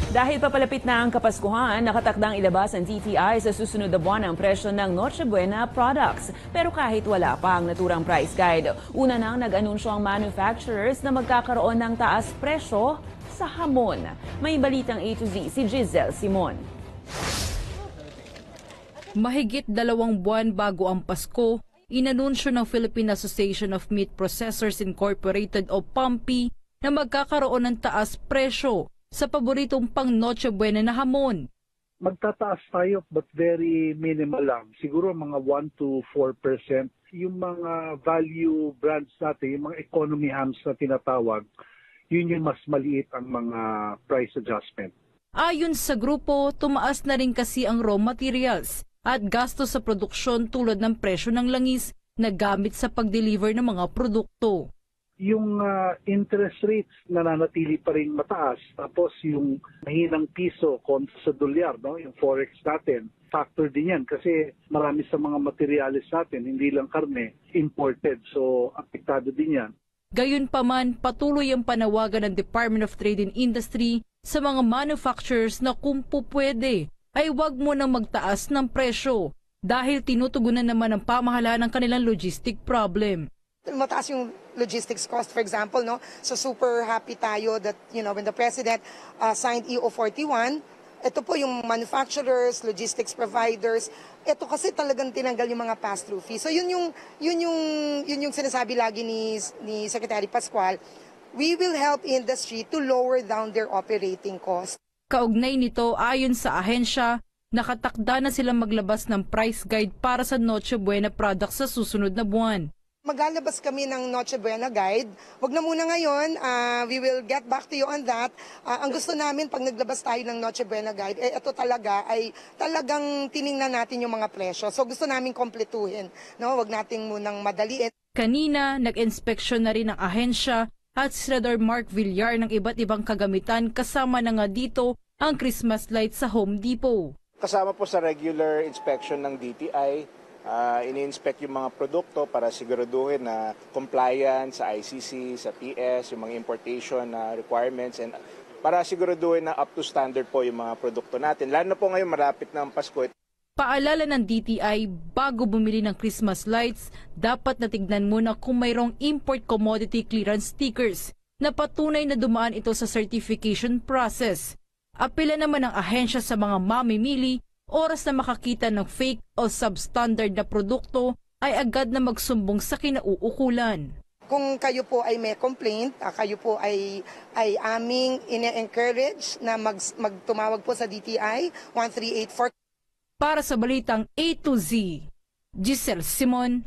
Dahil papalapit na ang Kapaskuhan, nakatakdang ilabas ang DTI sa susunod na buwan ang presyo ng Noche Buena products. Pero kahit wala pa ang naturang price guide, una nang nag-anunsyo ang manufacturers na magkakaroon ng taas presyo sa hamon. May balitang A to Z si Giselle Simon. Mahigit 2 buwan bago ang Pasko, inanunsyo ng Philippine Association of Meat Processors Incorporated o PAMPI na magkakaroon ng taas presyo sa paboritong pang Noche Buena na hamon. Magtataas tayo but very minimal lang. Siguro mga 1 to 4%. Yung mga value brands natin, yung mga economy hams na tinatawag, yun yung mas maliit ang mga price adjustment. Ayon sa grupo, tumaas na rin kasi ang raw materials at gasto sa produksyon tulad ng presyo ng langis na gamit sa pag-deliver ng mga produkto. Yung interest rates nananatili pa rin mataas. Tapos yung mahinang piso kontra sa dolyar, no? Yung forex natin, factor din yan kasi marami sa mga materialis natin, hindi lang karne, imported. So apektado din yan. Gayunpaman, patuloy ang panawagan ng Department of Trade and Industry sa mga manufacturers na kung pupwede ay huwag mo nang magtaas ng presyo dahil tinutugunan naman ng pamahalaan ng kanilang logistic problem. Mataas yung logistics cost, for example, no? So super happy tayo that, when the President signed EO 41, ito po yung manufacturers, logistics providers, ito kasi talagang tinanggal yung mga pass-through fees. So yun yung sinasabi lagi ni Secretary Pascual, we will help industry to lower down their operating costs. Kaugnay nito, ayon sa ahensya, nakatakda na silang maglabas ng price guide para sa Noche Buena products sa susunod na buwan. Maglalabas kami ng Noche Buena Guide. Wag na muna ngayon, we will get back to you on that. Ang gusto namin pag naglabas tayo ng Noche Buena Guide, ito talaga ay talagang tiningnan natin yung mga presyo. So gusto namin kompletuhin, no? Wag nating munang madaliin. Kanina, nag-inspeksyon na rin ang ahensya at si Senador Mark Villar ng iba't ibang kagamitan kasama na nga dito ang Christmas lights sa Home Depot. Kasama po sa regular inspection ng DTI, ini-inspect yung mga produkto para siguraduhin na compliant sa ICC, sa PS, yung mga importation requirements, and para siguraduhin na up to standard po yung mga produkto natin. Lalo na po ngayon marapit na ang Pasko. Paalala ng DTI, bago bumili ng Christmas lights, dapat natignan muna kung mayroong import commodity clearance stickers na patunay na dumaan ito sa certification process. Apela naman ang ahensya sa mga mamimili, oras na makakita ng fake o substandard na produkto ay agad na magsumbong sa kinauukulan. Kung kayo po ay may complaint, kayo po ay aming ine-encourage na magtumawag po sa DTI 1384. Para sa balitang A to Z, Giselle Simon,